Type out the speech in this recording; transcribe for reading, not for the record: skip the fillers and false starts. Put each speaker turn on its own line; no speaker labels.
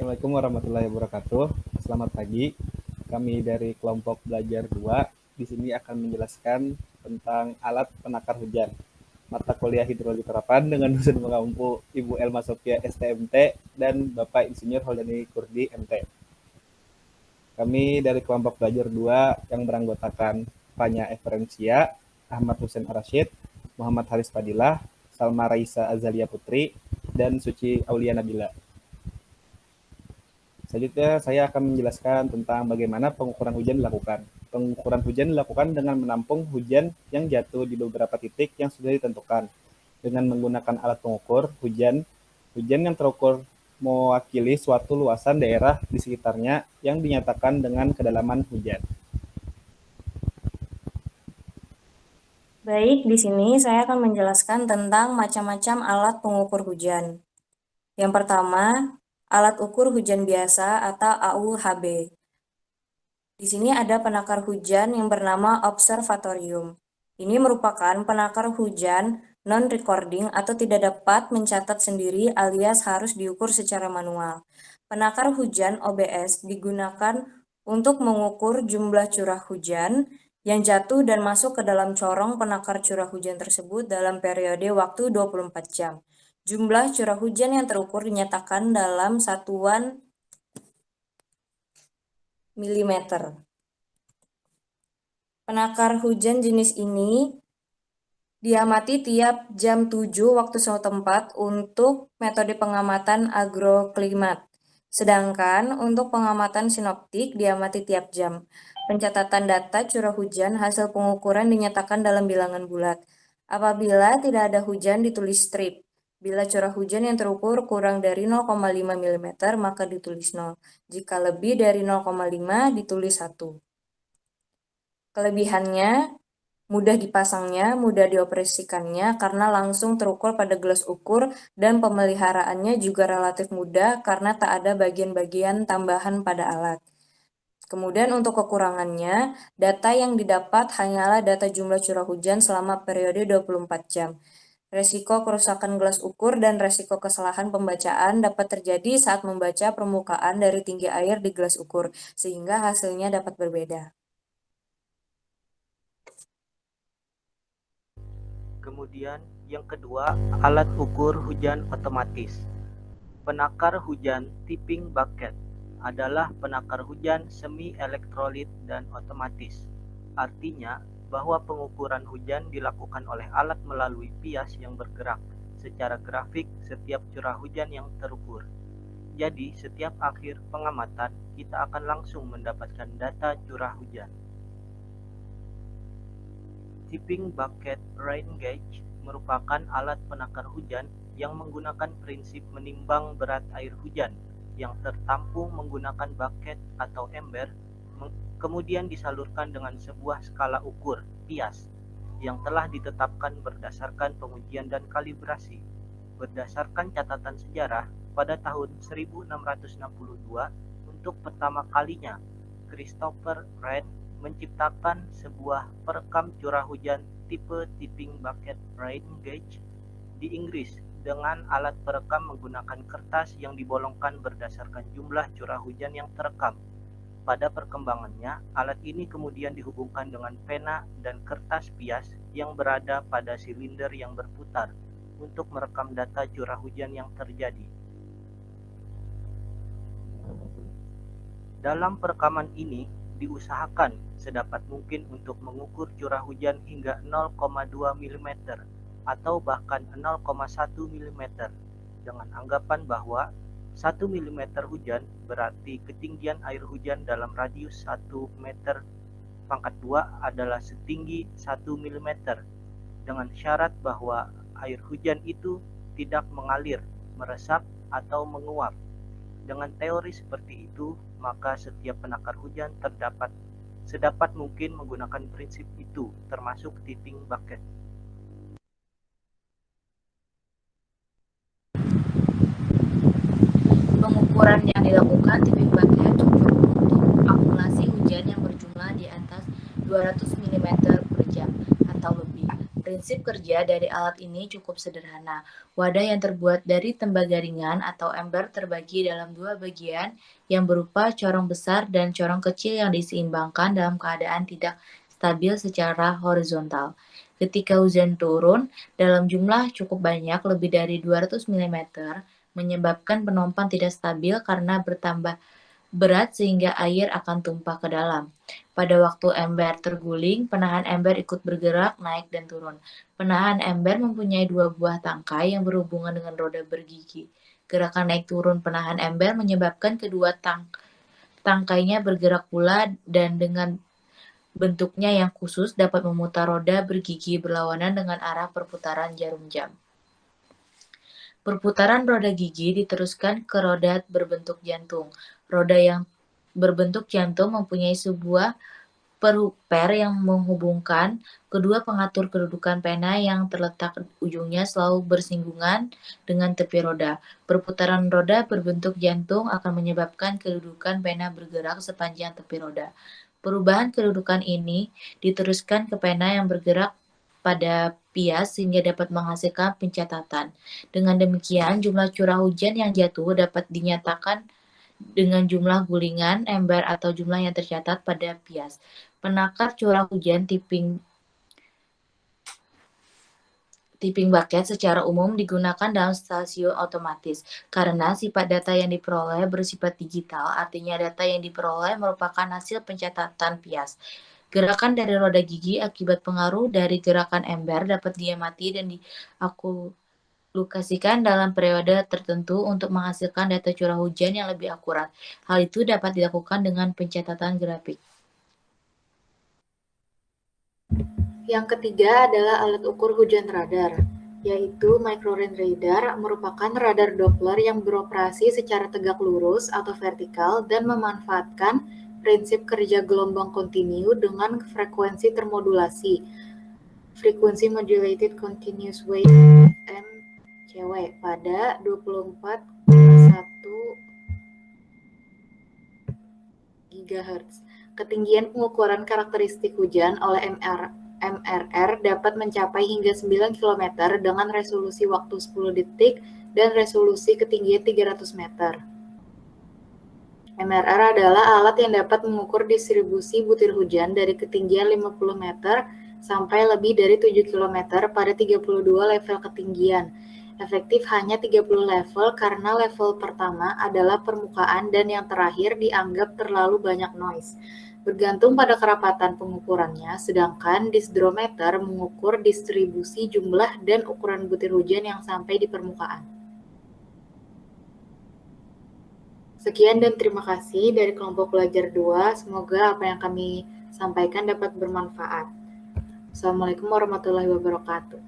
Assalamualaikum warahmatullahi wabarakatuh. Selamat pagi. Kami dari kelompok belajar 2 di sini akan menjelaskan tentang alat penakar hujan. Mata kuliah hidrologi terapan dengan dosen pengampu Ibu Elma Sofia STMT dan Bapak Insinyur Holdani Kurdi MT. Kami dari kelompok belajar 2 yang beranggotakan Fanya Eferensia, Ahmad Hussein Arashid, Muhammad Haris Fadilah, Salma Raisa Azalia Putri, dan Suci Aulia Nabila. Selanjutnya saya akan menjelaskan tentang bagaimana pengukuran hujan dilakukan. Pengukuran hujan dilakukan dengan menampung hujan yang jatuh di beberapa titik yang sudah ditentukan. Dengan menggunakan alat pengukur hujan, hujan yang terukur mewakili suatu luasan daerah di sekitarnya yang dinyatakan dengan kedalaman hujan.
Baik, di sini saya akan menjelaskan tentang macam-macam alat pengukur hujan. Yang pertama, alat ukur hujan biasa atau AUHB. Di sini ada penakar hujan yang bernama observatorium. Ini merupakan penakar hujan non-recording atau tidak dapat mencatat sendiri alias harus diukur secara manual. Penakar hujan OBS digunakan untuk mengukur jumlah curah hujan yang jatuh dan masuk ke dalam corong penakar curah hujan tersebut dalam periode waktu 24 jam. Jumlah curah hujan yang terukur dinyatakan dalam satuan milimeter. Penakar hujan jenis ini diamati tiap jam 7 waktu setempat untuk metode pengamatan agroklimat. Sedangkan untuk pengamatan sinoptik diamati tiap jam. Pencatatan data curah hujan hasil pengukuran dinyatakan dalam bilangan bulat. Apabila tidak ada hujan ditulis strip. Bila curah hujan yang terukur kurang dari 0,5 mm maka ditulis 0. Jika lebih dari 0,5 ditulis 1. Kelebihannya, mudah dipasangnya, mudah dioperasikannya karena langsung terukur pada gelas ukur dan pemeliharaannya juga relatif mudah karena tak ada bagian-bagian tambahan pada alat. Kemudian untuk kekurangannya, data yang didapat hanyalah data jumlah curah hujan selama periode 24 jam. Resiko kerusakan gelas ukur dan resiko kesalahan pembacaan dapat terjadi saat membaca permukaan dari tinggi air di gelas ukur, sehingga hasilnya dapat berbeda.
Kemudian yang kedua, alat ukur hujan otomatis. Penakar hujan tipping bucket adalah penakar hujan semi elektrolit dan otomatis. Artinya bahwa pengukuran hujan dilakukan oleh alat melalui pias yang bergerak secara grafik setiap curah hujan yang terukur. Jadi setiap akhir pengamatan kita akan langsung mendapatkan data curah hujan. Tipping bucket rain gauge merupakan alat penakar hujan yang menggunakan prinsip menimbang berat air hujan yang tertampung menggunakan bucket atau ember, kemudian disalurkan dengan sebuah skala ukur pias yang telah ditetapkan berdasarkan pengujian dan kalibrasi. Berdasarkan catatan sejarah, pada tahun 1662 untuk pertama kalinya Christopher Wren menciptakan sebuah perekam curah hujan tipe tipping bucket rain gauge di Inggris dengan alat perekam menggunakan kertas yang dibolongkan berdasarkan jumlah curah hujan yang terekam. Pada perkembangannya, alat ini kemudian dihubungkan dengan pena dan kertas pias yang berada pada silinder yang berputar untuk merekam data curah hujan yang terjadi. Dalam perekaman ini, diusahakan sedapat mungkin untuk mengukur curah hujan hingga 0,2 mm atau bahkan 0,1 mm dengan anggapan bahwa 1 mm hujan berarti ketinggian air hujan dalam radius 1 meter pangkat 2 adalah setinggi 1 mm dengan syarat bahwa air hujan itu tidak mengalir, meresap, atau menguap. Dengan teori seperti itu, maka setiap penakar hujan sedapat mungkin menggunakan prinsip itu, termasuk tipping bucket.
Pengukuran yang dilakukan tipping bucket cukup untuk akumulasi hujan yang berjumlah di atas 200 mm per jam atau lebih. Prinsip kerja dari alat ini cukup sederhana. Wadah yang terbuat dari tembaga ringan atau ember terbagi dalam dua bagian yang berupa corong besar dan corong kecil yang diseimbangkan dalam keadaan tidak stabil secara horizontal. Ketika hujan turun dalam jumlah cukup banyak, lebih dari 200 mm, menyebabkan penumpang tidak stabil karena bertambah berat sehingga air akan tumpah ke dalam. Pada waktu ember terguling, penahan ember ikut bergerak naik dan turun. Penahan ember mempunyai dua buah tangkai yang berhubungan dengan roda bergigi. Gerakan naik turun penahan ember menyebabkan kedua tangkainya bergerak pula dan dengan bentuknya yang khusus dapat memutar roda bergigi berlawanan dengan arah perputaran jarum jam. Perputaran roda gigi diteruskan ke roda berbentuk jantung. Roda yang berbentuk jantung mempunyai sebuah per yang menghubungkan kedua pengatur kedudukan pena yang terletak ujungnya selalu bersinggungan dengan tepi roda. Perputaran roda berbentuk jantung akan menyebabkan kedudukan pena bergerak sepanjang tepi roda. Perubahan kedudukan ini diteruskan ke pena yang bergerak pada pias sehingga dapat menghasilkan pencatatan. Dengan demikian, jumlah curah hujan yang jatuh dapat dinyatakan dengan jumlah gulingan, ember, atau jumlah yang tercatat pada pias. Penakar curah hujan tipping bucket secara umum digunakan dalam stasiun otomatis karena sifat data yang diperoleh bersifat digital, artinya data yang diperoleh merupakan hasil pencatatan pias. Gerakan dari roda gigi akibat pengaruh dari gerakan ember dapat diamati dan diaplikasikan dalam periode tertentu untuk menghasilkan data curah hujan yang lebih akurat. Hal itu dapat dilakukan dengan pencatatan grafik.
Yang ketiga adalah alat ukur hujan radar, yaitu microrain radar merupakan radar Doppler yang beroperasi secara tegak lurus atau vertikal dan memanfaatkan prinsip kerja gelombang kontinu dengan frekuensi termodulasi, Frequency Modulated Continuous Wave (FMCW) pada 24,1 GHz. Ketinggian pengukuran karakteristik hujan oleh MRR dapat mencapai hingga 9 km dengan resolusi waktu 10 detik dan resolusi ketinggian 300 meter. MRR adalah alat yang dapat mengukur distribusi butir hujan dari ketinggian 50 meter sampai lebih dari 7 km pada 32 level ketinggian. Efektif hanya 30 level karena level pertama adalah permukaan dan yang terakhir dianggap terlalu banyak noise. Bergantung pada kerapatan pengukurannya, sedangkan disdrometer mengukur distribusi jumlah dan ukuran butir hujan yang sampai di permukaan. Sekian dan terima kasih dari kelompok belajar 2. Semoga apa yang kami sampaikan dapat bermanfaat. Assalamualaikum warahmatullahi wabarakatuh.